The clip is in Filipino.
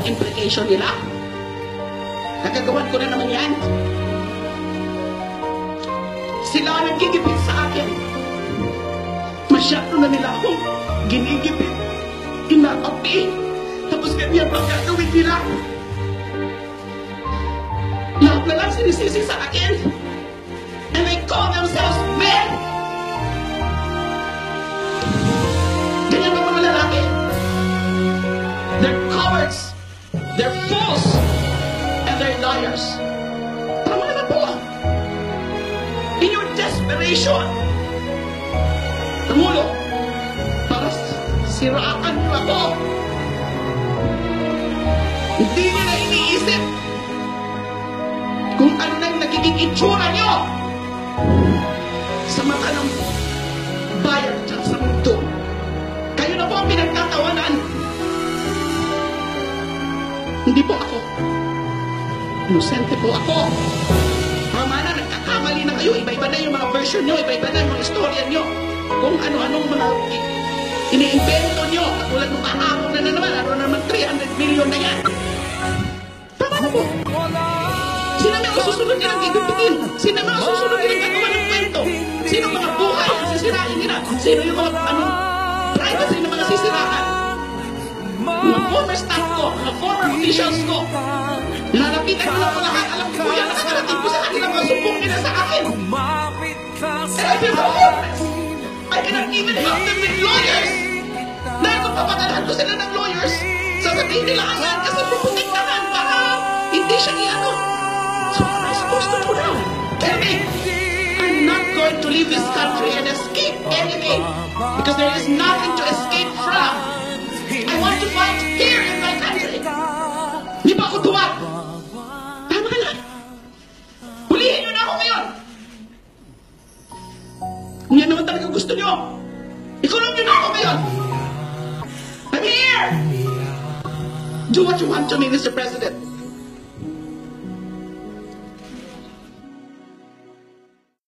implication nila. Nagagawan ko na naman yan. Sila ang nagigipit sa akin. Masyado na nila akong ginigipit, inaapi, tapos ganyan pang gagawin nila. Lahat na lang sinisisi sa akin. And they call themselves men. Ganyan ba mga lalaki? They're cowards, they're fools, and they're liars. Tama naman po. In your desperation, tumulo para siraan niyo ako. Hindi nila iniisip kung ano nang nagiging itsura niyo sa mata ng bayan at sa mundo. Kayo na po ang pinagtatawanan. Hindi po ako. Inosente po ako. Tama na, nagkakamali na kayo. Iba-iba na yung mga version nyo, iba-iba na yung mga istorya nyo. Kung ano-anong mga ini-invento nyo. Katulad ng kahapon na naman, ano naman 300 million na yan. Tama na po. Sino may susunod nilang gigupitin? Sino may susunod nilang gagawa ng kwento? Sino mga buhay ang sisirain nila? Sino yung mga privacy na mga sisiraan? Mga former staff ko, mga former officials ko, lalapitan ko na po lahat. Alam ko yan, nakakarating ko sa kanila, mga sumbong nila sa akin. And I feel so hopeless. I cannot even help them with lawyers. Dahil kung papadalahan ko sila ng lawyers, sasabihin nila ang yan kasi puputiktahan para hindi siya iano. So what am I supposed to do now? Tell me. I'm not going to leave this country and escape anything because there is nothing to escape from. I want to fight here in my country. Di ba ako tuwag? Tama na. Hulihin nyo na ako ngayon. Kung yan naman talaga gusto nyo, ikulong nyo na ako ngayon. I'm here. Do what you want to me, Mr. President.